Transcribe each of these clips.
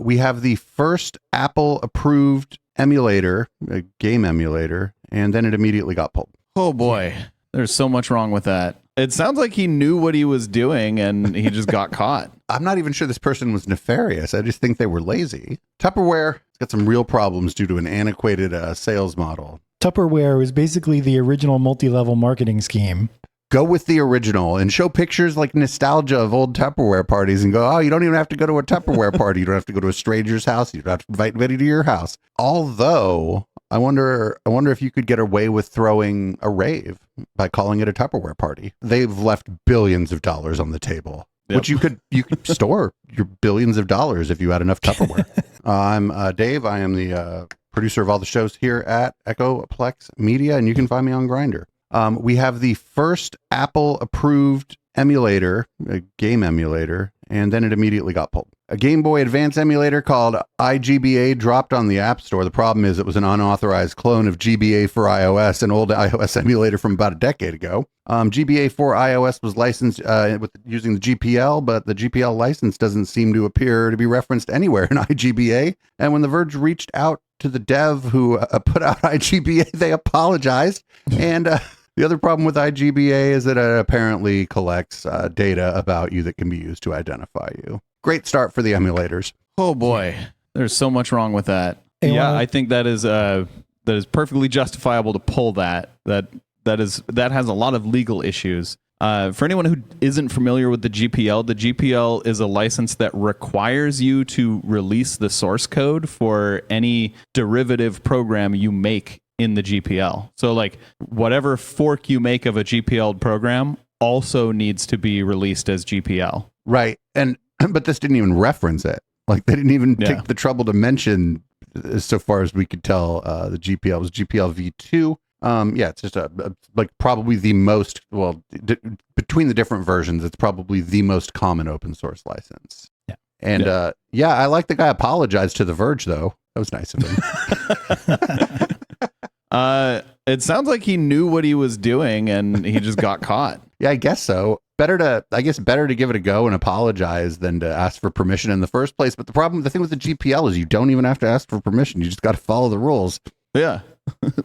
We have the first Apple-approved emulator, a game emulator, and then it immediately got pulled. Oh boy, there's so much wrong with that. It sounds like he knew what he was doing and he just got caught. I'm not even sure this person was nefarious. I just think they were lazy. Tupperware has got some real problems due to an antiquated sales model. Tupperware was basically the original multi-level marketing scheme. Go with the original and show pictures like nostalgia of old Tupperware parties and go, oh, you don't even have to go to a Tupperware party. You don't have to go to a stranger's house. You don't have to invite anybody to your house. Although I wonder if you could get away with throwing a rave by calling it a Tupperware party. They've left billions of dollars on the table, which you could store your billions of dollars if you had enough Tupperware. I'm Dave. I am the producer of all the shows here at Echoplex Media, and you can find me on Grindr. We have the first Apple-approved emulator, a game emulator, and then it immediately got pulled. A Game Boy Advance emulator called iGBA dropped on the App Store. The problem is it was an unauthorized clone of GBA for iOS, an old iOS emulator from about a decade ago. GBA for iOS was licensed using the GPL, but the GPL license doesn't seem to appear to be referenced anywhere in iGBA. And when The Verge reached out to the dev who put out iGBA, they apologized. And the other problem with iGBA is that it apparently collects data about you that can be used to identify you. Great start for the emulators. Oh boy, there's so much wrong with that. Hey, yeah, I think that is perfectly justifiable to pull that. That has a lot of legal issues. For anyone who isn't familiar with the GPL is a license that requires you to release the source code for any derivative program you make in the GPL. So like whatever fork you make of a GPL program also needs to be released as GPL. Right. But this didn't even reference it. Like they didn't even take the trouble to mention, so far as we could tell, the GPL was GPL v2. It's just like probably the most, between the different versions, it's probably the most common open source license. Yeah. And I like the guy apologized to The Verge though. That was nice of him. It sounds like he knew what he was doing and he just got caught. Yeah, I guess so. Better to give it a go and apologize than to ask for permission in the first place. But the thing with the GPL is you don't even have to ask for permission. You just got to follow the rules. Yeah.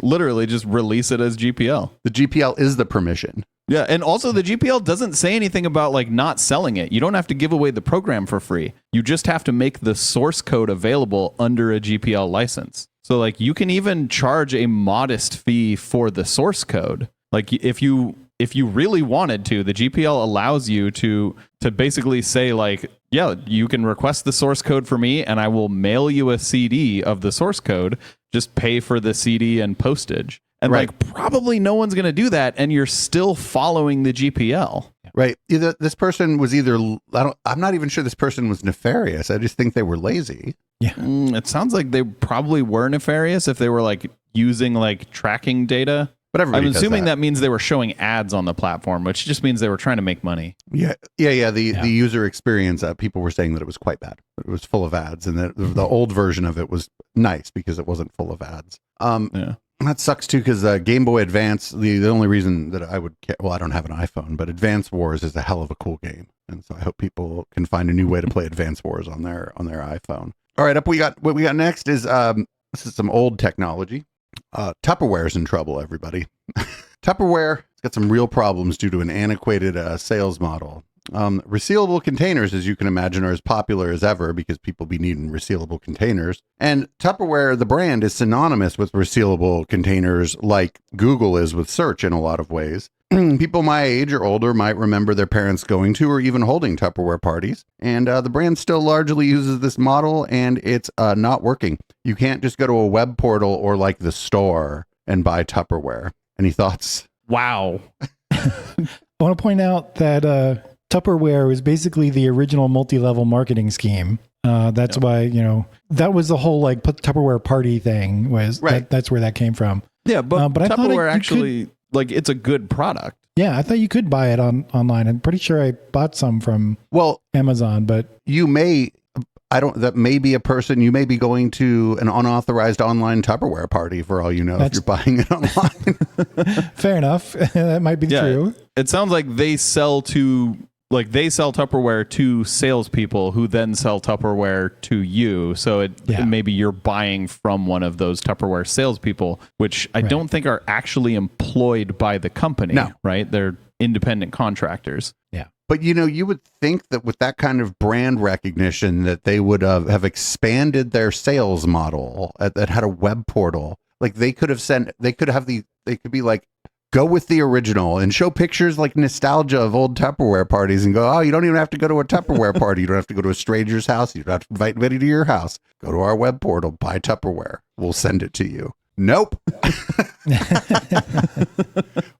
Literally just release it as GPL. The GPL is the permission. Yeah, and also the GPL doesn't say anything about like not selling it. You don't have to give away the program for free. You just have to make the source code available under a GPL license. So like you can even charge a modest fee for the source code. Like if you really wanted to, the GPL allows you to basically say like, yeah, you can request the source code for me and I will mail you a CD of the source code. Just pay for the CD and postage. And like probably no one's going to do that and you're still following the GPL. Right. This person was I'm not even sure this person was nefarious. I just think they were lazy. Yeah. It sounds like they probably were nefarious if they were like using like tracking data. But I'm assuming that means they were showing ads on the platform, which just means they were trying to make money. Yeah. The user experience, people were saying that it was quite bad. It was full of ads, and the old version of it was nice because it wasn't full of ads. That sucks too, because Game Boy Advance, the only reason that I would care, I don't have an iPhone, but Advance Wars is a hell of a cool game. And so I hope people can find a new way to play Advance Wars on their iPhone. All right, what we got next is this is some old technology. Tupperware's in trouble, everybody. Tupperware has got some real problems due to an antiquated sales model. Resealable containers, as you can imagine, are as popular as ever because people be needing resealable containers. And Tupperware, the brand, is synonymous with resealable containers like Google is with search in a lot of ways. People my age or older might remember their parents going to or even holding Tupperware parties. And the brand still largely uses this model, and it's not working. You can't just go to a web portal or like the store and buy Tupperware. Any thoughts? Wow. I want to point out that Tupperware was basically the original multi-level marketing scheme. That's why, that was the whole like put Tupperware party thing was that's where that came from. Yeah, but Tupperware actually like it's a good product. Yeah, I thought you could buy it online. I'm pretty sure I bought some from Amazon, but you may that may be a person, you may be going to an unauthorized online Tupperware party for all you know if you're buying it online. Fair enough. That might be true. It sounds like they sell to like they sell Tupperware to salespeople who then sell Tupperware to you. So maybe you're buying from one of those Tupperware salespeople, which I don't think are actually employed by the company. No. Right? They're independent contractors. Yeah. But, you would think that with that kind of brand recognition that they would have expanded their sales model that had a web portal. Like they could be like, go with the original and show pictures like nostalgia of old Tupperware parties and go, oh, you don't even have to go to a Tupperware party. You don't have to go to a stranger's house. You don't have to invite anybody to your house. Go to our web portal, buy Tupperware. We'll send it to you. Nope.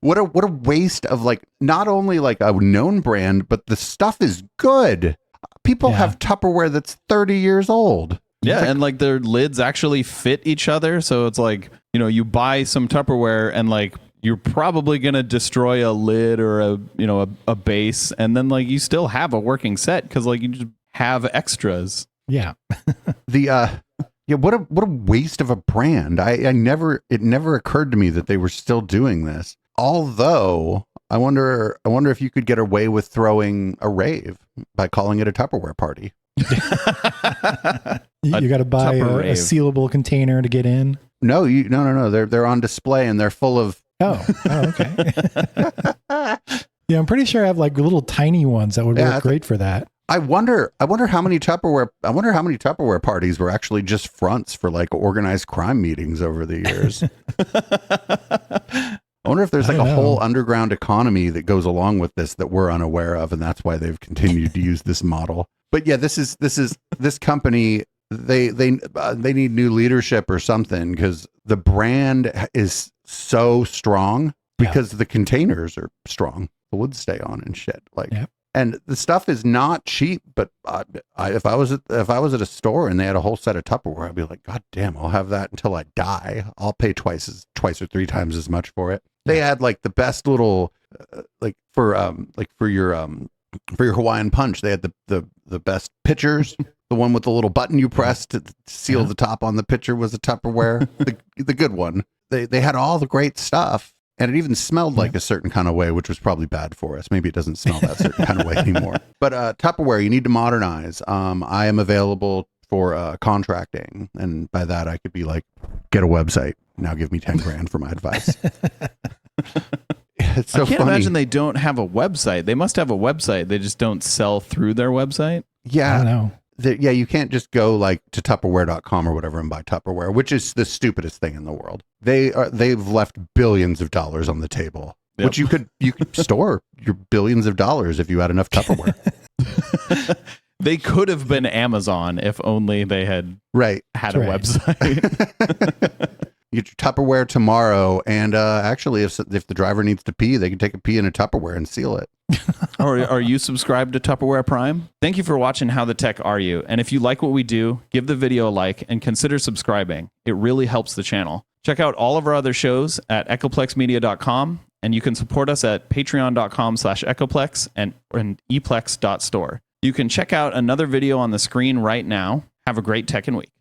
What a waste of like, not only like a known brand, but the stuff is good. People have Tupperware that's 30 years old. Yeah, and like their lids actually fit each other. So it's like, you buy some Tupperware and like you're probably going to destroy a lid or a base, and then like you still have a working set because like you just have extras. Yeah. What a waste of a brand. It never occurred to me that they were still doing this. Although I wonder if you could get away with throwing a rave by calling it a Tupperware party. You got to buy a sealable container to get in. No. They're on display and they're full of. Oh, okay. Yeah, I'm pretty sure I have like little tiny ones that would work great for that. I wonder how many Tupperware parties were actually just fronts for like organized crime meetings over the years. I wonder if there's like a whole underground economy that goes along with this that we're unaware of, and that's why they've continued to use this model. But yeah, this company. They need new leadership or something because the brand is so strong because the containers are strong. The wood stay on and shit. Like, and the stuff is not cheap. But if I was at a store and they had a whole set of Tupperware, I'd be like, God damn, I'll have that until I die. I'll pay twice or three times as much for it. They had like the best little for your Hawaiian punch. They had the best pitchers. The one with the little button you pressed to seal the top on the pitcher was a Tupperware. the good one. They had all the great stuff, and it even smelled like a certain kind of way, which was probably bad for us. Maybe it doesn't smell that certain kind of way anymore. But Tupperware, you need to modernize. I am available for contracting, and by that I could be like, get a website. Now give me 10 grand for my advice. It's so I can't funny. imagine they don't have a website. They must have a website. They just don't sell through their website. Yeah. I don't know. You can't just go like to Tupperware.com or whatever and buy Tupperware, which is the stupidest thing in the world. They've left billions of dollars on the table, which you could store your billions of dollars if you had enough Tupperware. They could have been Amazon if only they had had a website. You get your Tupperware tomorrow, and actually, if the driver needs to pee, they can take a pee in a Tupperware and seal it. Or are you subscribed to Tupperware Prime? Thank you for watching How the Tech Are You? And if you like what we do, give the video a like and consider subscribing. It really helps the channel. Check out all of our other shows at echoplexmedia.com, and you can support us at patreon.com/echoplex and eplex.store. You can check out another video on the screen right now. Have a great tech and week.